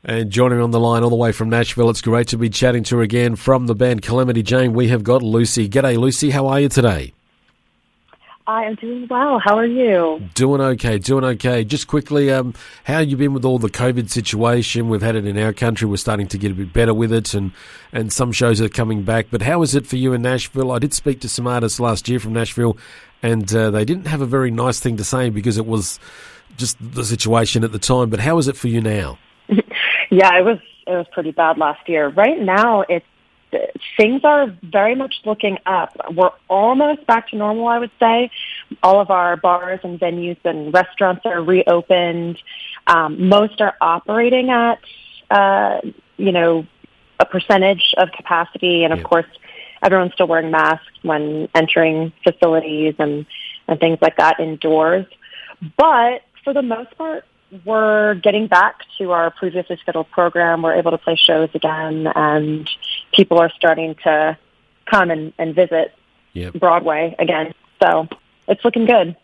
And joining me on the line all the way from Nashville, it's great to be chatting to her again from the band Calamity Jane. We have got Lucy. G'day, Lucy. How are you today? I am doing well. How are you? Doing okay. Just quickly, how have you been with all the COVID situation? We've had it in our country. We're starting to get a bit better with it, and some shows are coming back. But how is it for you in Nashville? I did speak to some artists last year from Nashville, and they didn't have a very nice thing to say because it was just the situation at the time. But how is it for you now? Yeah, it was pretty bad last year. Right now, things are very much looking up. We're almost back to normal, I would say. All of our bars and venues and restaurants are reopened. Most are operating at, a percentage of capacity. And, of course, everyone's still wearing masks when entering facilities and things like that indoors. But for the most part, we're getting back to our previously scheduled program. We're able to play shows again, and people are starting to come and visit Broadway again. So it's looking good.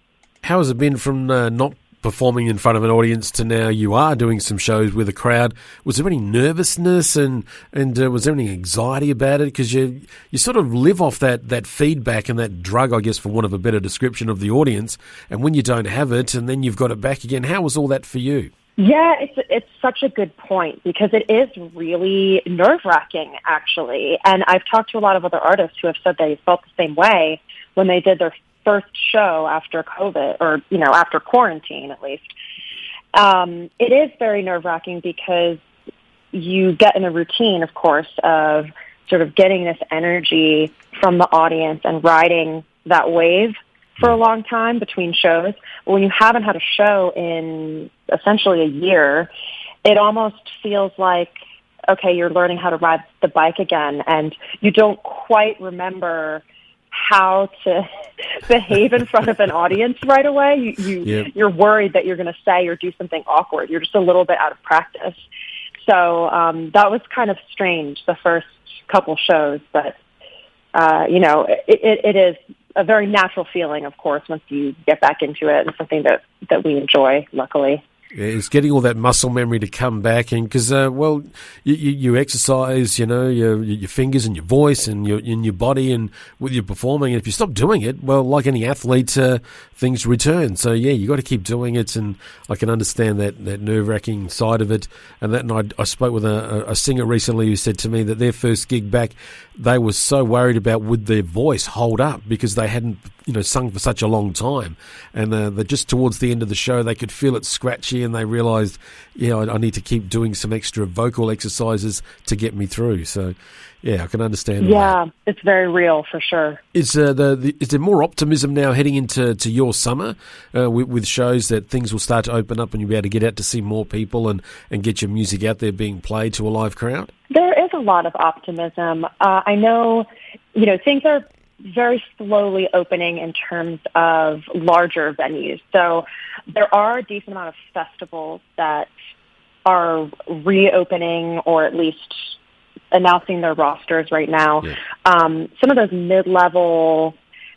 How has it been from not performing in front of an audience to now you are doing some shows with a crowd? Was there any nervousness and was there any anxiety about it? Because you sort of live off that feedback and that drug, I guess, for want of a better description of the audience. And when you don't have it and then you've got it back again, how was all that for you? Yeah, it's such a good point because it is really nerve-wracking, actually. And I've talked to a lot of other artists who have said they felt the same way when they did their first show after COVID, or, after quarantine at least. It is very nerve-wracking because you get in a routine, of course, of sort of getting this energy from the audience and riding that wave for a long time between shows. But when you haven't had a show in essentially a year, it almost feels like, okay, you're learning how to ride the bike again, and you don't quite remember how to behave in front of an audience right away. You're worried that you're going to say or do something awkward. You're just a little bit out of practice. So that was kind of strange, the first couple shows, but it is a very natural feeling, of course, once you get back into it, and something that we enjoy, luckily. It's getting all that muscle memory to come back, and because you exercise, your fingers and your voice and your body, and with your performing. And if you stop doing it, well, like any athlete, things return. So you got to keep doing it, and I can understand that nerve-wracking side of it. And I spoke with a singer recently who said to me that their first gig back, they were so worried about would their voice hold up because they hadn't sung for such a long time, and that just towards the end of the show they could feel it scratchy, and they realised, I need to keep doing some extra vocal exercises to get me through. So, I can understand. Yeah, it's very real for sure. Is there more optimism now heading into your summer with shows that things will start to open up and you'll be able to get out to see more people and get your music out there being played to a live crowd? There is a lot of optimism. I know, things are very slowly opening in terms of larger venues. So there are a decent amount of festivals that are reopening or at least announcing their rosters right now. Yeah. Some of those mid-level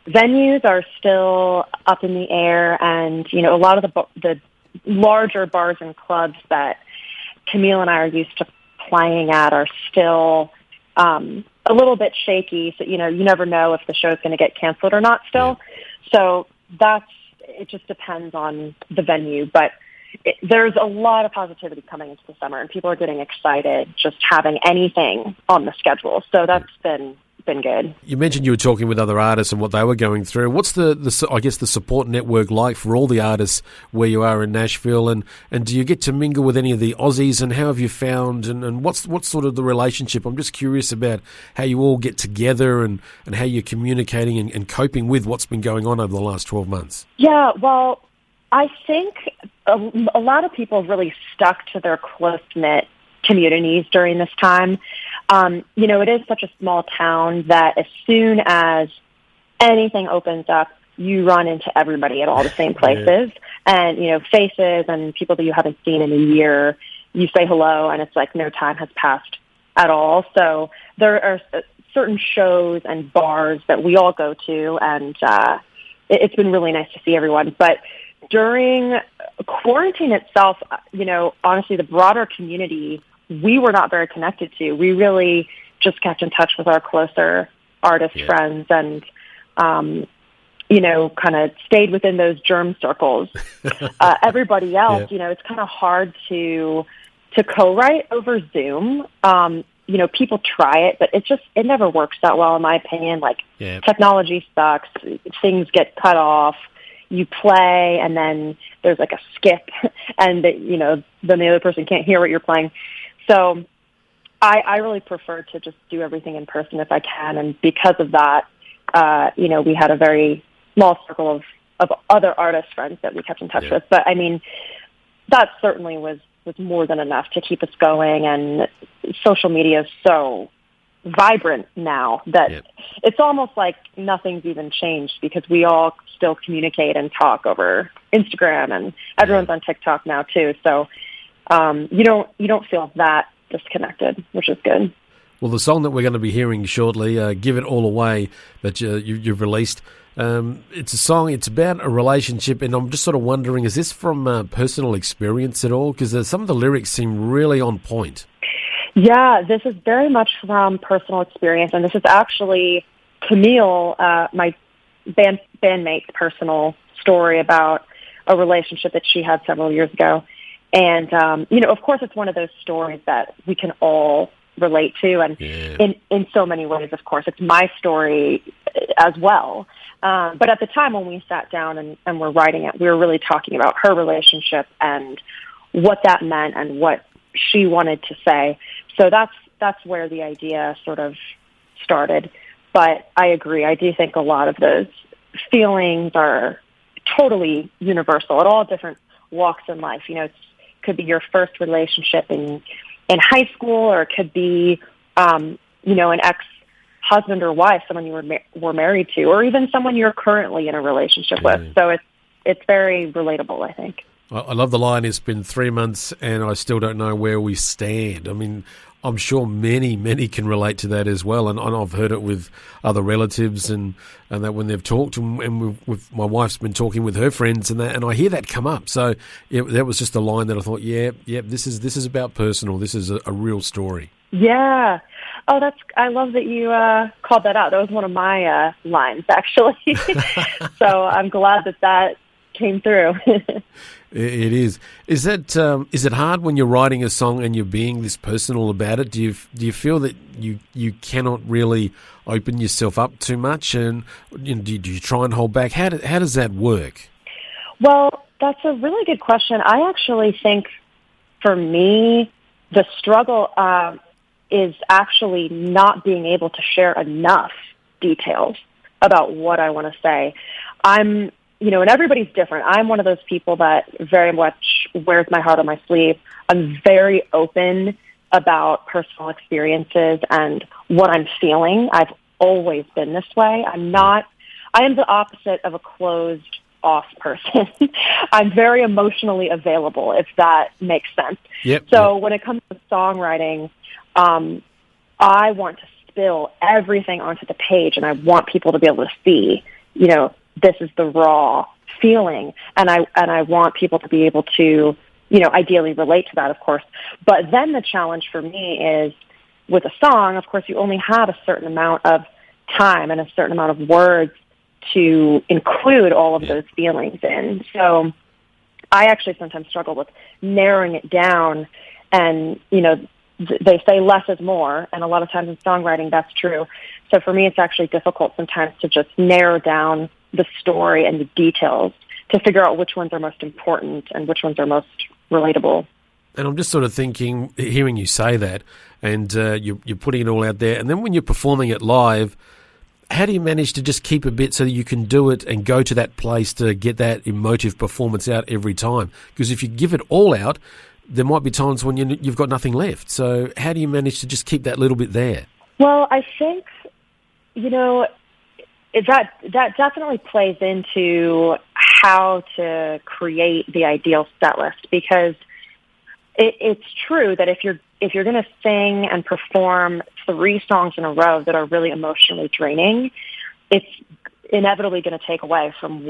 venues are still up in the air, and, a lot of the larger bars and clubs that Camille and I are used to playing at are still a little bit shaky. So, you never know if the show's going to get canceled or not still. Yeah. So it just depends on the venue. But there's a lot of positivity coming into the summer, and people are getting excited just having anything on the schedule. So that's been good. You mentioned you were talking with other artists and what they were going through. What's the support network like for all the artists where you are in Nashville, and do you get to mingle with any of the Aussies, and how have you found and what's sort of the relationship? I'm just curious about how you all get together and how you're communicating and coping with what's been going on over the last 12 months. Yeah, well, I think a lot of people really stuck to their close-knit communities during this time. It is such a small town that as soon as anything opens up, you run into everybody at all the same places. And, faces and people that you haven't seen in a year, you say hello, and it's like no time has passed at all. So there are certain shows and bars that we all go to, and it's been really nice to see everyone. But during quarantine itself, honestly, the broader community we were not very connected to. We really just kept in touch with our closer artist friends and, kind of stayed within those germ circles. Everybody else, it's kind of hard to co-write over Zoom. People try it, but it never works that well, in my opinion. Technology sucks. Things get cut off. You play, and then there's like a skip, and then the other person can't hear what you're playing. So I really prefer to just do everything in person if I can, and because of that, we had a very small circle of other artist friends that we kept in touch with. But I mean, that certainly was more than enough to keep us going, and social media is so vibrant now that it's almost like nothing's even changed, because we all still communicate and talk over Instagram, and everyone's on TikTok now too. So you don't feel that disconnected, which is good. Well, the song that we're going to be hearing shortly, Give It All Away, that you've released, it's a song, it's about a relationship, and I'm just sort of wondering, is this from personal experience at all? Because some of the lyrics seem really on point. Yeah, this is very much from personal experience, and this is actually Camille, my bandmate's personal story about a relationship that she had several years ago. And, of course, it's one of those stories that we can all relate to, and in so many ways, of course. It's my story as well. But at the time when we sat down and were writing it, we were really talking about her relationship and what that meant and what she wanted to say. So that's where the idea sort of started. But I agree. I do think a lot of those feelings are totally universal at all different walks in life. It could be your first relationship in high school, or it could be, an ex-husband or wife, someone you were married to, or even someone you're currently in a relationship with. So it's very relatable, I think. I love the line, it's been 3 months and I still don't know where we stand. I mean, I'm sure many can relate to that as well. And I've heard it with other relatives and that when they've talked, and my wife's been talking with her friends and I hear that come up. So that was just a line that I thought, this is about personal. This is a real story. Yeah. Oh, I love that you called that out. That was one of my lines, actually. So I'm glad that came through. It is. Is it hard when you're writing a song and you're being this personal about it? Do you feel that you cannot really open yourself up too much, and do you try and hold back? How does that work? Well, that's a really good question. I actually think for me, the struggle is actually not being able to share enough details about what I want to say. And everybody's different. I'm one of those people that very much wears my heart on my sleeve. I'm very open about personal experiences and what I'm feeling. I've always been this way. I am the opposite of a closed off person. I'm very emotionally available, if that makes sense. So when it comes to songwriting, I want to spill everything onto the page, and I want people to be able to see, this is the raw feeling, and I want people to be able to, ideally relate to that, of course. But then the challenge for me is, with a song, of course, you only have a certain amount of time and a certain amount of words to include all of those feelings in. So I actually sometimes struggle with narrowing it down, and, they say less is more, and a lot of times in songwriting that's true. So for me, it's actually difficult sometimes to just narrow down the story and the details to figure out which ones are most important and which ones are most relatable. And I'm just sort of thinking, hearing you say that, and you're putting it all out there, and then when you're performing it live, how do you manage to just keep a bit so that you can do it and go to that place to get that emotive performance out every time? Because if you give it all out, there might be times when you've got nothing left. So how do you manage to just keep that little bit there? Well, I think, that definitely plays into how to create the ideal set list, because it's true that if you're going to sing and perform 3 songs in a row that are really emotionally draining, it's inevitably going to take away from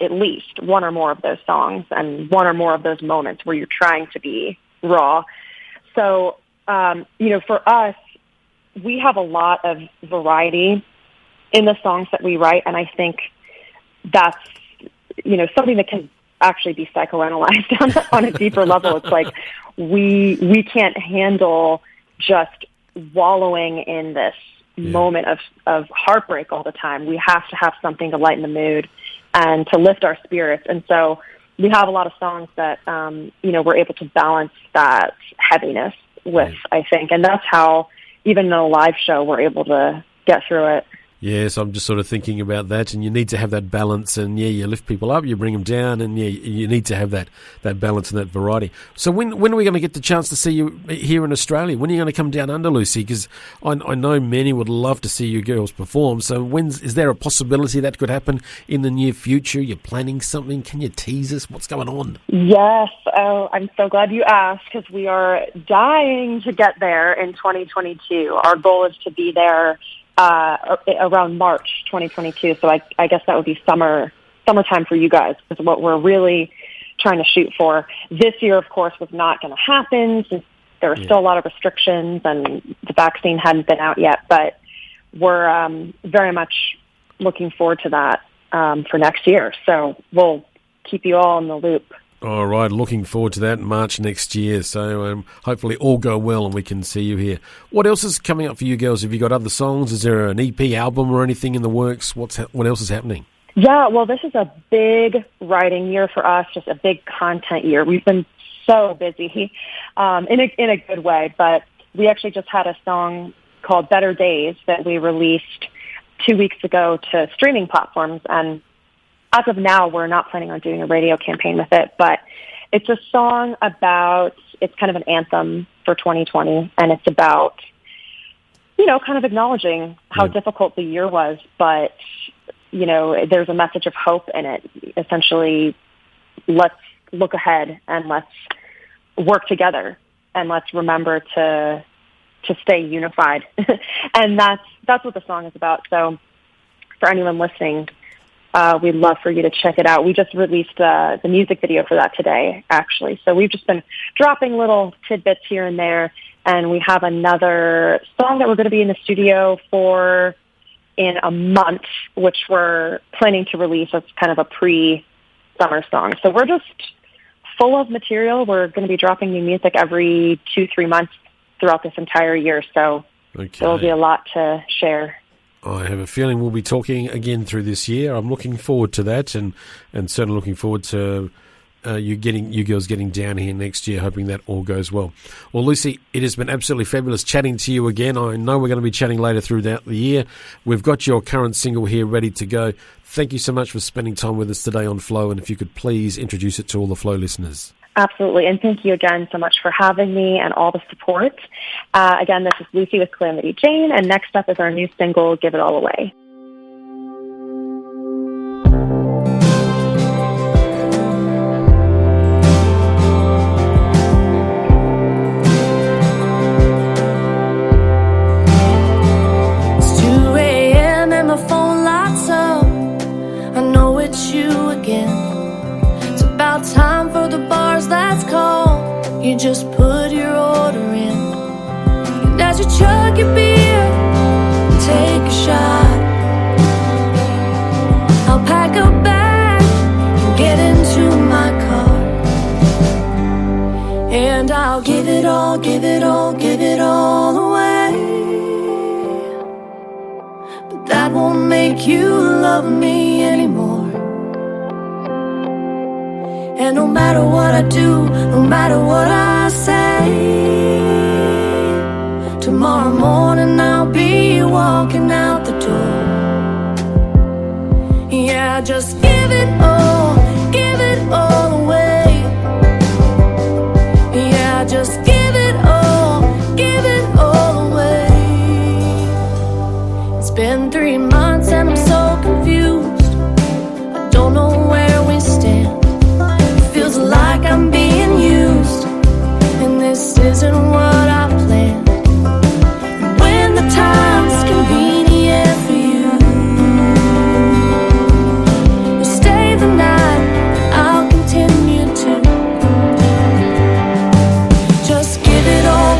at least one or more of those songs and one or more of those moments where you're trying to be raw. So, for us, we have a lot of variety in the songs that we write, and I think that's, something that can actually be psychoanalyzed on a deeper level. It's like we can't handle just wallowing in this moment of heartbreak all the time. We have to have something to lighten the mood and to lift our spirits. And so we have a lot of songs that, we're able to balance that heaviness with, I think. And that's how, even in a live show, we're able to get through it. Yes, I'm just sort of thinking about that, and you need to have that balance, and you lift people up, you bring them down, and you need to have that balance and that variety. So when are we going to get the chance to see you here in Australia? When are you going to come down under, Lucy? Because I know many would love to see you girls perform. So is there a possibility that could happen in the near future? You're planning something? Can you tease us? What's going on? Yes. Oh, I'm so glad you asked, because we are dying to get there in 2022. Our goal is to be there around March 2022. So I guess that would be summertime for you guys, is what we're really trying to shoot for. This year, of course, was not going to happen since there were still a lot of restrictions and the vaccine hadn't been out yet. But we're very much looking forward to that for next year. So we'll keep you all in the loop. All right, looking forward to that in March next year. So hopefully all go well and we can see you here. What else is coming up for you girls? Have you got other songs? Is there an EP album or anything in the works? What else is happening? Yeah, well, this is a big writing year for us, just a big content year. We've been so busy in a good way, but we actually just had a song called Better Days that we released 2 weeks ago to streaming platforms, and as of now, we're not planning on doing a radio campaign with it, but it's a song it's kind of an anthem for 2020, and it's about, kind of acknowledging how difficult the year was, but, there's a message of hope in it. Essentially, let's look ahead and let's work together, and let's remember to stay unified. And that's what the song is about. So for anyone listening, we'd love for you to check it out. We just released the music video for that today, actually. So we've just been dropping little tidbits here and there, and we have another song that we're going to be in the studio for in a month, which we're planning to release as kind of a pre-summer song. So we're just full of material. We're going to be dropping new music every 2-3 months throughout this entire year. So there'll be a lot to share. I have a feeling we'll be talking again through this year. I'm looking forward to that, and certainly looking forward to you girls getting down here next year, hoping that all goes well. Well, Lucy, it has been absolutely fabulous chatting to you again. I know we're going to be chatting later throughout the year. We've got your current single here ready to go. Thank you so much for spending time with us today on Flow, and if you could please introduce it to all the Flow listeners. Absolutely, and thank you again so much for having me and all the support. Again, this is Lucy with Calamity Jane, and next up is our new single, Give It All Away. It's 2 a.m. and my phone lights up. I know it's you again. It's about time for the bars, that's call. You just put your order in, and as you chug your beer, take a shot, I'll pack a bag and get into my car, and I'll give it all, give it all, give it all away. But that won't make you love me anymore. And no matter what I do, no matter what I say, tomorrow morning I'll be walking out the door. Yeah, just give it all away. Yeah, just give it all away. It's been 3 months and I'm so confused. I don't know where we stand. Feels like I'm being used, and this isn't what I planned. And when the time's convenient for you, you stay the night, and I'll continue to. Just give it all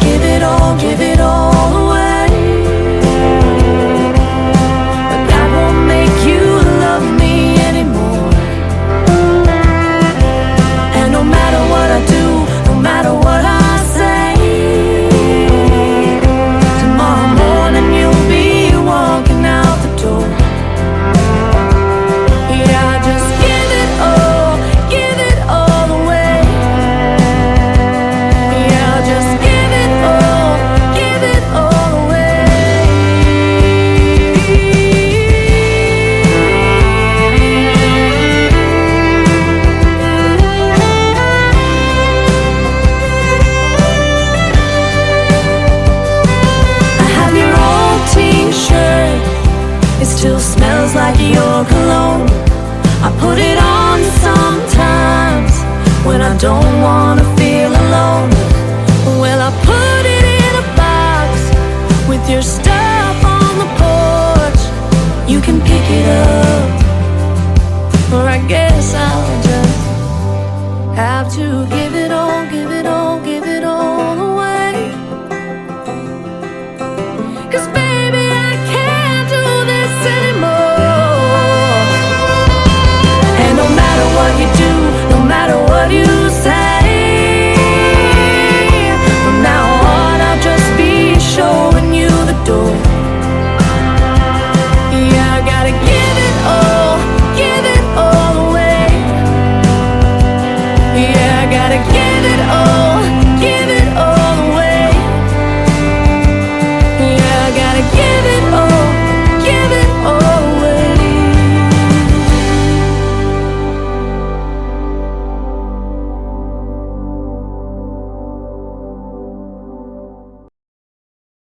still smells like your cologne. I put it on sometimes when I don't wanna feel